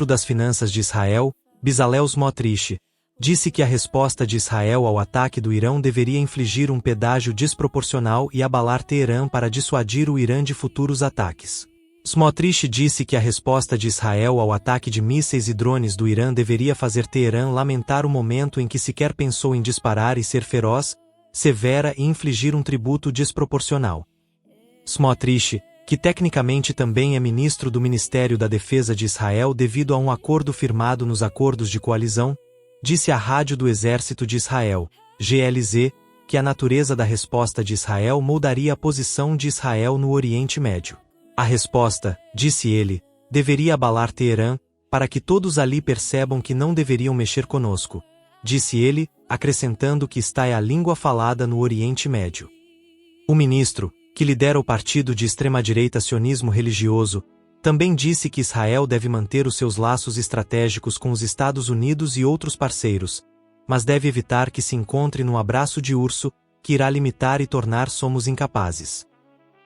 das Finanças de Israel, Bezalel Smotrich, disse que a resposta de Israel ao ataque do Irã deveria infligir um pedágio desproporcional e abalar Teherã para dissuadir o Irã de futuros ataques. Smotrich disse que a resposta de Israel ao ataque de mísseis e drones do Irã deveria fazer Teherã lamentar o momento em que sequer pensou em disparar e ser feroz, severa e infligir um tributo desproporcional. Smotrich, que tecnicamente também é ministro do Ministério da Defesa de Israel devido a um acordo firmado nos acordos de coalizão, disse à Rádio do Exército de Israel, GLZ, que a natureza da resposta de Israel moldaria a posição de Israel no Oriente Médio. A resposta, disse ele, deveria abalar Teherã, para que todos ali percebam que não deveriam mexer conosco, disse ele, acrescentando que esta é a língua falada no Oriente Médio. O ministro, que lidera o partido de extrema-direita sionismo religioso, também disse que Israel deve manter os seus laços estratégicos com os Estados Unidos e outros parceiros, mas deve evitar que se encontre num abraço de urso, que irá limitar e tornar somos incapazes.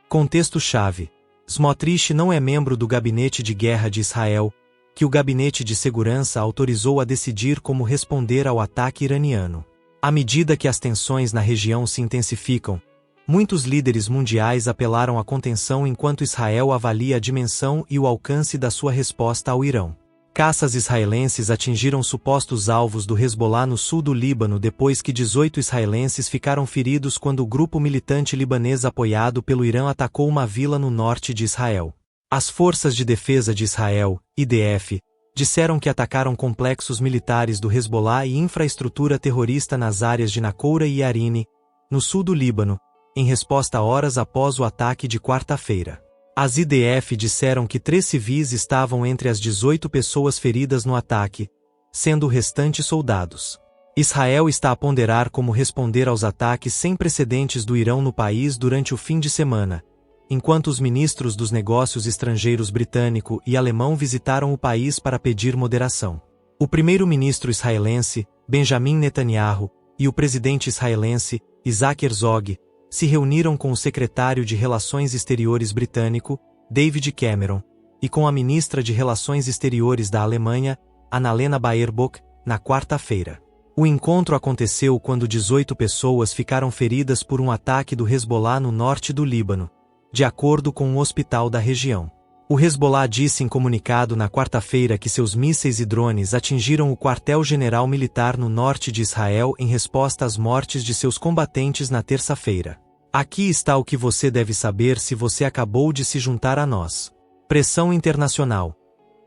Contexto-chave. Smotrich não é membro do Gabinete de Guerra de Israel, que o Gabinete de Segurança autorizou a decidir como responder ao ataque iraniano. À medida que as tensões na região se intensificam, muitos líderes mundiais apelaram à contenção enquanto Israel avalia a dimensão e o alcance da sua resposta ao Irã. Caças israelenses atingiram supostos alvos do Hezbollah no sul do Líbano depois que 18 israelenses ficaram feridos quando o grupo militante libanês apoiado pelo Irã atacou uma vila no norte de Israel. As Forças de Defesa de Israel, IDF, disseram que atacaram complexos militares do Hezbollah e infraestrutura terrorista nas áreas de Nakoura e Yarine, no sul do Líbano, em resposta horas após o ataque de quarta-feira. As IDF disseram que 3 civis estavam entre as 18 pessoas feridas no ataque, sendo o restante soldados. Israel está a ponderar como responder aos ataques sem precedentes do Irã no país durante o fim de semana, enquanto os ministros dos negócios estrangeiros britânico e alemão visitaram o país para pedir moderação. O primeiro-ministro israelense, Benjamin Netanyahu, e o presidente israelense, Isaac Herzog, se reuniram com o secretário de Relações Exteriores britânico, David Cameron, e com a ministra de Relações Exteriores da Alemanha, Annalena Baerbock, na quarta-feira. O encontro aconteceu quando 18 pessoas ficaram feridas por um ataque do Hezbollah no norte do Líbano, de acordo com um hospital da região. O Hezbollah disse em comunicado na quarta-feira que seus mísseis e drones atingiram o quartel-general militar no norte de Israel em resposta às mortes de seus combatentes na terça-feira. Aqui está o que você deve saber se você acabou de se juntar a nós. Pressão internacional.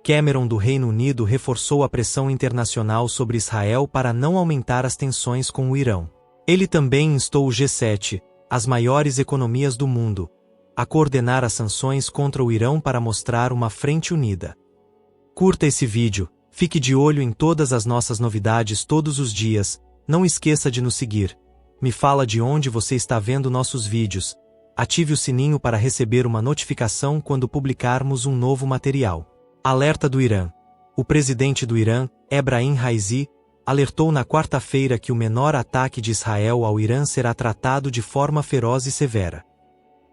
Cameron do Reino Unido reforçou a pressão internacional sobre Israel para não aumentar as tensões com o Irã. Ele também instou o G7, as maiores economias do mundo, a coordenar as sanções contra o Irã para mostrar uma frente unida. Curta esse vídeo, fique de olho em todas as nossas novidades todos os dias, não esqueça de nos seguir. Me fala de onde você está vendo nossos vídeos. Ative o sininho para receber uma notificação quando publicarmos um novo material. Alerta do Irã. O presidente do Irã, Ebrahim Raisi, alertou na quarta-feira que o menor ataque de Israel ao Irã será tratado de forma feroz e severa.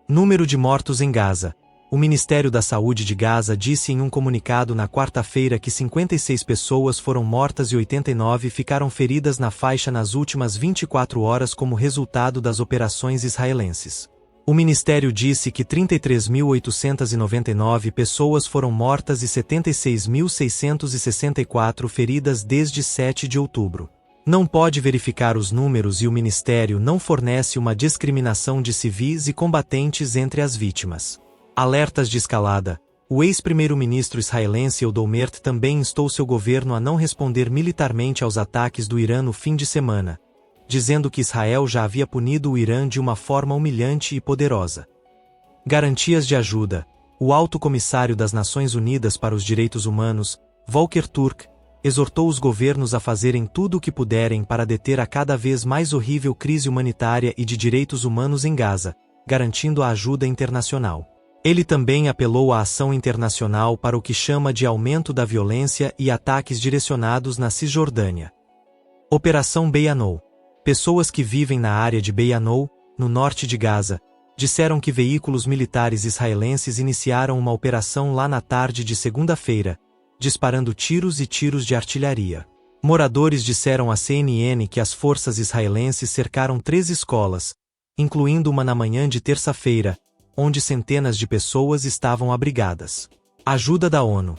Número de mortos em Gaza. O Ministério da Saúde de Gaza disse em um comunicado na quarta-feira que 56 pessoas foram mortas e 89 ficaram feridas na faixa nas últimas 24 horas como resultado das operações israelenses. O ministério disse que 33.899 pessoas foram mortas e 76.664 feridas desde 7 de outubro. Não pode verificar os números e o ministério não fornece uma discriminação de civis e combatentes entre as vítimas. Alertas de escalada. O ex-primeiro-ministro israelense Olmert também instou seu governo a não responder militarmente aos ataques do Irã no fim de semana, dizendo que Israel já havia punido o Irã de uma forma humilhante e poderosa. Garantias de ajuda. O alto comissário das Nações Unidas para os Direitos Humanos, Volker Turk, exortou os governos a fazerem tudo o que puderem para deter a cada vez mais horrível crise humanitária e de direitos humanos em Gaza, garantindo a ajuda internacional. Ele também apelou à ação internacional para o que chama de aumento da violência e ataques direcionados na Cisjordânia. Operação Beianou. Pessoas que vivem na área de Beianou, no norte de Gaza, disseram que veículos militares israelenses iniciaram uma operação lá na tarde de segunda-feira, disparando tiros e tiros de artilharia. Moradores disseram à CNN que as forças israelenses cercaram 3 escolas, incluindo uma na manhã de terça-feira, onde centenas de pessoas estavam abrigadas. Ajuda da ONU.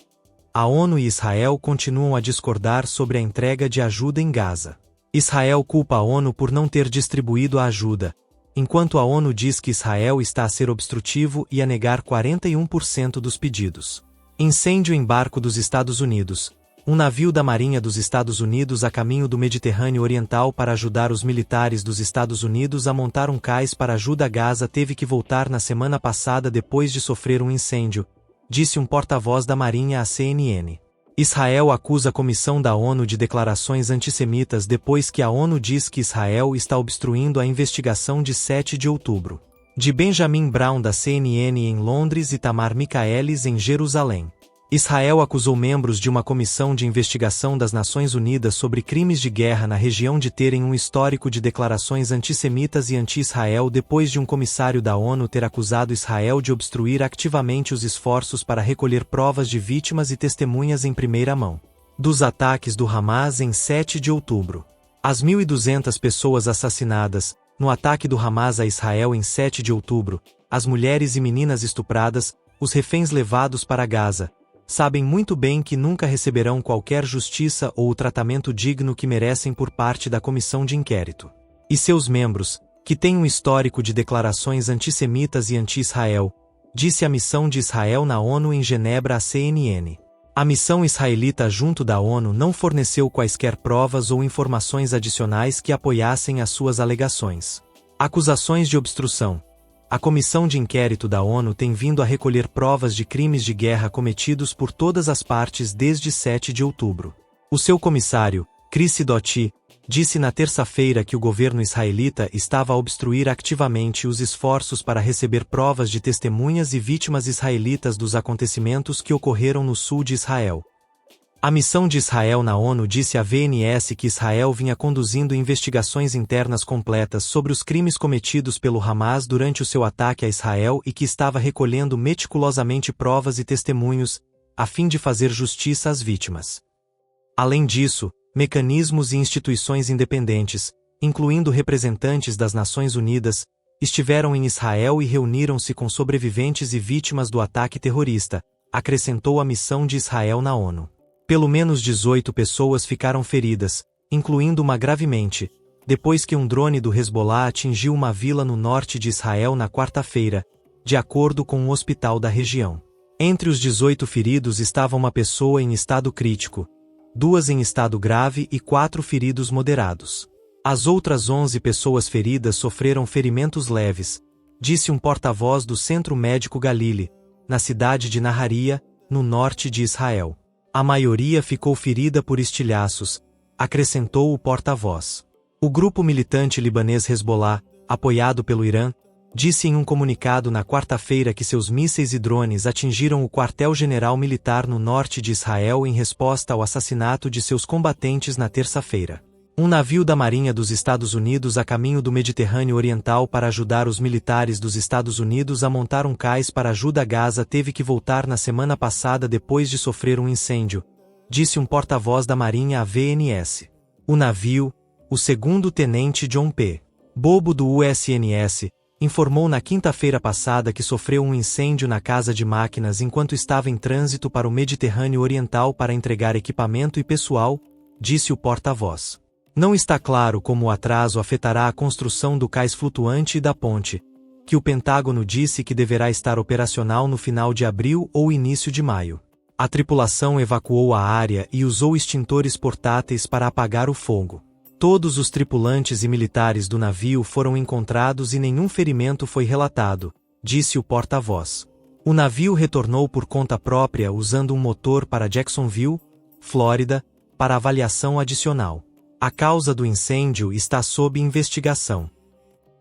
A ONU e Israel continuam a discordar sobre a entrega de ajuda em Gaza. Israel culpa a ONU por não ter distribuído a ajuda, enquanto a ONU diz que Israel está a ser obstrutivo e a negar 41% dos pedidos. Incêndio em barco dos Estados Unidos. Um navio da Marinha dos Estados Unidos a caminho do Mediterrâneo Oriental para ajudar os militares dos Estados Unidos a montar um cais para ajuda a Gaza teve que voltar na semana passada depois de sofrer um incêndio, disse um porta-voz da Marinha à CNN. Israel acusa a Comissão da ONU de declarações antissemitas depois que a ONU diz que Israel está obstruindo a investigação de 7 de outubro. De Benjamin Brown da CNN em Londres e Tamar Michaelis em Jerusalém. Israel acusou membros de uma comissão de investigação das Nações Unidas sobre crimes de guerra na região de terem um histórico de declarações antissemitas e anti-Israel depois de um comissário da ONU ter acusado Israel de obstruir ativamente os esforços para recolher provas de vítimas e testemunhas em primeira mão dos ataques do Hamas em 7 de outubro. As 1.200 pessoas assassinadas no ataque do Hamas a Israel em 7 de outubro, as mulheres e meninas estupradas, os reféns levados para Gaza, sabem muito bem que nunca receberão qualquer justiça ou o tratamento digno que merecem por parte da comissão de inquérito. E seus membros, que têm um histórico de declarações antissemitas e anti-Israel, disse a missão de Israel na ONU em Genebra à CNN. A missão israelita junto da ONU não forneceu quaisquer provas ou informações adicionais que apoiassem as suas alegações. Acusações de obstrução. A Comissão de Inquérito da ONU tem vindo a recolher provas de crimes de guerra cometidos por todas as partes desde 7 de outubro. O seu comissário, Chris Doty, disse na terça-feira que o governo israelita estava a obstruir ativamente os esforços para receber provas de testemunhas e vítimas israelitas dos acontecimentos que ocorreram no sul de Israel. A missão de Israel na ONU disse à VNS que Israel vinha conduzindo investigações internas completas sobre os crimes cometidos pelo Hamas durante o seu ataque a Israel e que estava recolhendo meticulosamente provas e testemunhos, a fim de fazer justiça às vítimas. Além disso, mecanismos e instituições independentes, incluindo representantes das Nações Unidas, estiveram em Israel e reuniram-se com sobreviventes e vítimas do ataque terrorista, acrescentou a missão de Israel na ONU. Pelo menos 18 pessoas ficaram feridas, incluindo uma gravemente, depois que um drone do Hezbollah atingiu uma vila no norte de Israel na quarta-feira, de acordo com um hospital da região. Entre os 18 feridos estava uma pessoa em estado crítico, 2 em estado grave e 4 feridos moderados. As outras 11 pessoas feridas sofreram ferimentos leves, disse um porta-voz do Centro Médico Galili, na cidade de Naharia, no norte de Israel. A maioria ficou ferida por estilhaços, acrescentou o porta-voz. O grupo militante libanês Hezbollah, apoiado pelo Irã, disse em um comunicado na quarta-feira que seus mísseis e drones atingiram o quartel-general militar no norte de Israel em resposta ao assassinato de seus combatentes na terça-feira. Um navio da Marinha dos Estados Unidos a caminho do Mediterrâneo Oriental para ajudar os militares dos Estados Unidos a montar um cais para ajuda a Gaza teve que voltar na semana passada depois de sofrer um incêndio, disse um porta-voz da Marinha à VNS. O navio, o segundo-tenente John P. Bobo do USNS, informou na quinta-feira passada que sofreu um incêndio na casa de máquinas enquanto estava em trânsito para o Mediterrâneo Oriental para entregar equipamento e pessoal, disse o porta-voz. Não está claro como o atraso afetará a construção do cais flutuante e da ponte, que o Pentágono disse que deverá estar operacional no final de abril ou início de maio. A tripulação evacuou a área e usou extintores portáteis para apagar o fogo. Todos os tripulantes e militares do navio foram encontrados e nenhum ferimento foi relatado, disse o porta-voz. O navio retornou por conta própria usando um motor para Jacksonville, Flórida, para avaliação adicional. A causa do incêndio está sob investigação.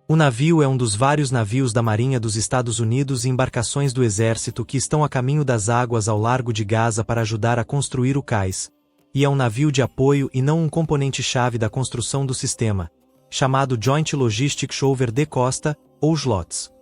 O navio é um dos vários navios da Marinha dos Estados Unidos e embarcações do Exército que estão a caminho das águas ao largo de Gaza para ajudar a construir o cais, e é um navio de apoio e não um componente-chave da construção do sistema, chamado Joint Logistics Over the Costa, ou JLOTS.